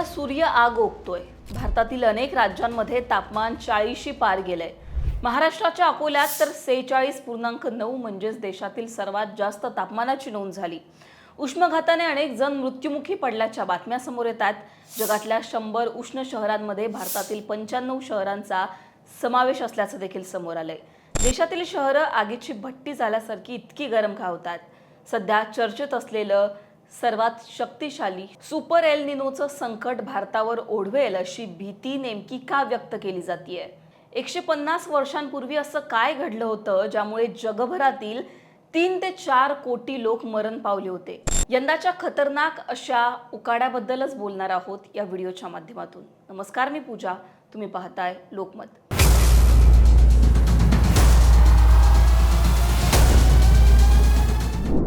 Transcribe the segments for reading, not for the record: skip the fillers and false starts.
सध्या सूर्य आग ओकतोय। भारतातील अनेक राज्यांमध्ये तापमान 40शी पार गेलंय। महाराष्ट्राच्या अकोल्यात तर 46.9 म्हणजेच देशातील सर्वात जास्त तापमानाची नोंद झाली। उष्माघाताने अनेक जण मृत्युमुखी पडल्याच्या बातम्या समोर येतात। जगातल्या 100 उष्ण शहरांमध्ये भारतातील 95 शहरांचा समावेश असल्याचं देखील समोर आलंय। देशातील शहरं आगीची भट्टी झाल्यासारखी इतकी गरम का होतात? सध्या चर्चेत असलेलं सर्वात शक्तिशाली सुपर एल निनोचं संकट भारतावर ओढवेल अशी भीती नेमकी का व्यक्त केली जातीये? 150 वर्षांपूर्वी असं काय घडलं होतं ज्यामुळे जगभरातील 3 ते 4 कोटी लोक मरण पावले होते? यंदाच्या खतरनाक अशा उकाड्याबद्दलच बोलणार आहोत या व्हिडिओच्या माध्यमातून। नमस्कार, मी पूजा, तुम्ही पाहताय लोकमत।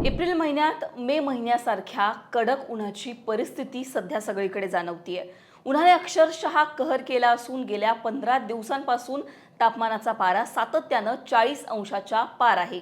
एप्रिल महिन्यात मे महिन्यासारख्या कडक उन्हाची परिस्थिती सध्या सगळीकडे जाणवतीये। उन्हाने अक्षरशः कहर केला असून गेल्या 15 दिवसांपासून तापमानाचा पारा सातत्यानं 40 अंशाच्या पार आहे।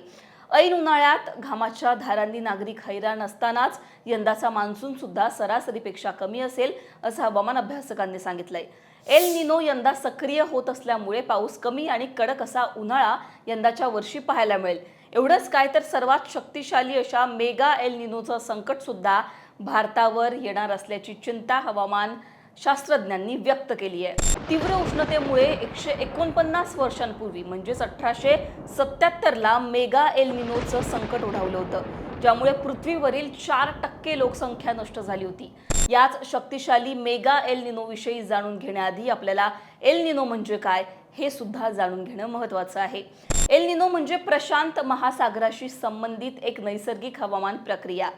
ऐन उन्हाळ्यात घामाच्या धारांनी नागरिक हैराण असतानाच यंदाचा मान्सून सुद्धा सरासरीपेक्षा कमी असेल असं हवामान अभ्यासकांनी सांगितलंय। एल निनो यंदा सक्रिय होत असल्यामुळे पाऊस कमी आणि कडक असा उन्हाळा यंदाच्या वर्षी पाहायला मिळेल। एवढंच काय तर सर्वात शक्तिशाली अशा मेगा एल निनोचं संकट सुद्धा भारतावर येणार असल्याची चिंता हवामान शास्त्रज्ञांनी व्यक्त केली आहे। तीव्र उष्णतेमुळे 149 वर्षांपूर्वी म्हणजेच 1877 ला मेगा एल निनोचं संकट ओढावलं होतं, ज्यामुळे पृथ्वीवरील 4% लोकसंख्या नष्ट झाली होती। याच शक्तिशाली मेगा एल निनो विषयी जाणून घेण्याआधी आपल्याला एल निनो म्हणजे काय हे सुद्धा जाणून घेणं महत्त्वाचं आहे। एल निनो म्हणजे प्रशांत महासागराशी संबंधित एक नैसर्गिक हवामान प्रक्रिया।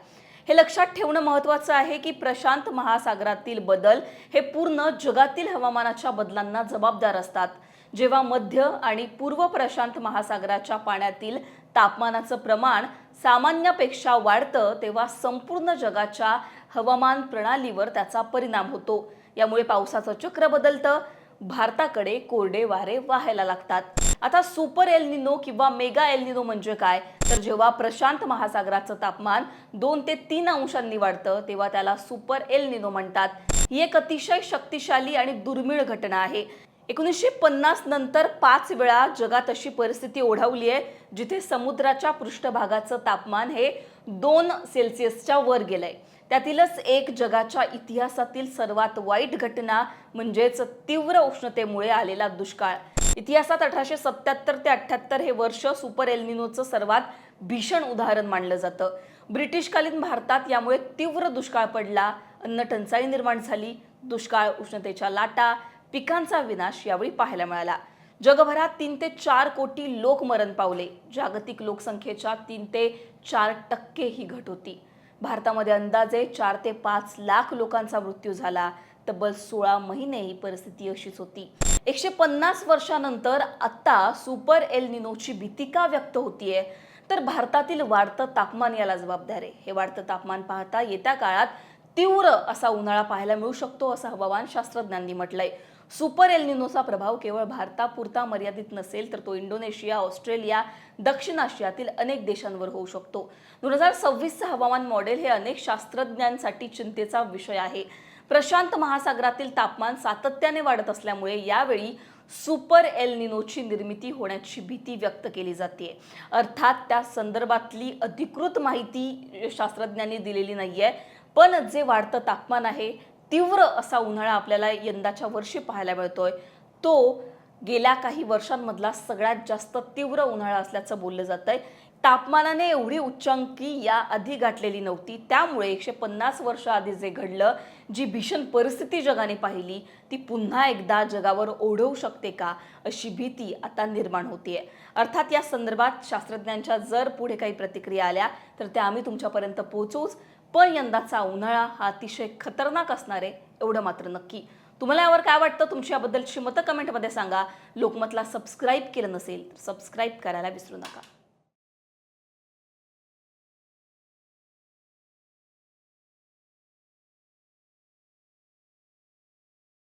हे लक्षात ठेवणं महत्त्वाचं आहे की प्रशांत महासागरातील बदल हे पूर्ण जगातील हवामानाच्या बदलांना जबाबदार असतात। जेव्हा मध्य आणि पूर्व प्रशांत महासागराच्या पाण्यातील तापमानाचं प्रमाण सामान्यापेक्षा वाढतं तेव्हा संपूर्ण जगाच्या हवामान प्रणालीवर त्याचा परिणाम होतो। यामुळे पावसाचं चक्र बदलतं, भारताकडे कोरडे वारे वाहायला लागतात। आता सुपर एल निनो किंवा मेगा एल निनो म्हणजे काय तर जेव्हा प्रशांत महासागराचं तापमान 2 ते 3 अंशांनी वाढतं तेव्हा त्याला सुपर एल निनो म्हणतात। ही एक अतिशय शक्तिशाली आणि दुर्मिळ घटना आहे। 1950 नंतर 5 वेळा जगात अशी परिस्थिती ओढावली आहे जिथे समुद्राच्या पृष्ठभागाचं तापमान हे 2 सेल्सिअसच्या वर गेलंय। त्यातीलच एक जगाच्या इतिहासातील सर्वात वाईट घटना म्हणजेच तीव्र उष्णतेमुळे आलेला दुष्काळ। इतिहासात 1877 ते 78 हे वर्ष सुपर एल निनोचं सर्वात भीषण उदाहरण मानलं जातं। ब्रिटिशकालीन भारतात यामुळे तीव्र दुष्काळ पडला, अन्न टंचाई निर्माण झाली, दुष्काळ, उष्णतेच्या लाटा, पिकांचा विनाश यावेळी पाहायला मिळाला। जगभरात 3 ते 4 कोटी लोक मरण पावले। जागतिक लोकसंख्येच्या 3 ते 4% ही घट होती। भारतामध्ये अंदाजे 4 ते 5 लाख लोकांचा मृत्यू झाला। तब्बल 16 महिने ही परिस्थिती अशीच होती। 150 वर्षांनंतर आता सुपर एल निनोची भीती का व्यक्त होतीये तर भारतातील वाढतं तापमान याला जबाबदार आहे। हे वाढतं तापमान पाहता येत्या काळात तीव्र असा उन्हाळा पाहायला मिळू शकतो असं हवामान शास्त्रज्ञांनी म्हटलंय। सुपर एल निनोचा प्रभाव केवळ भारतापुरता मर्यादित नसेल तर तो इंडोनेशिया, ऑस्ट्रेलिया, दक्षिण आशियातील अनेक देशांवर होऊ शकतो। 2026चं हवामान मॉडेल हे अनेक शास्त्रज्ञांसाठी चिंतेचा विषय आहे। प्रशांत महासागरातील तापमान सातत्याने वाढत असल्यामुळे यावेळी सुपर एल निनोची निर्मिती होण्याची भीती व्यक्त केली जाते। अर्थात त्या संदर्भातली अधिकृत माहिती शास्त्रज्ञांनी दिलेली नाहीये, पण जे वाढतं तापमान आहे, तीव्र असा उन्हाळा आपल्याला यंदाच्या वर्षी पाहायला मिळतोय, तो गेल्या काही वर्षांमधला सगळ्यात जास्त तीव्र उन्हाळा असल्याचं बोललं जातंय। तापमानाने एवढी उच्चांकी या आधी गाठलेली नव्हती, त्यामुळे 150 वर्ष आधी जे घडलं, जी भीषण परिस्थिती जगाने पाहिली ती पुन्हा एकदा जगावर ओढवू शकते का अशी भीती आता निर्माण होतीये। अर्थात या संदर्भात शास्त्रज्ञांच्या जर पुढे काही प्रतिक्रिया आल्या तर त्या आम्ही तुमच्यापर्यंत पोहोचवूच, पण यंदाचा उन्हाळा हा अतिशय खतरनाक असणार आहे एवढं मात्र नक्की। तुम्हाला यावर काय वाटतं? तुमची याबद्दलची मतं कमेंटमध्ये सांगा। लोकमतला सबस्क्राईब केलं नसेल तर सबस्क्राईब करायला विसरू नका।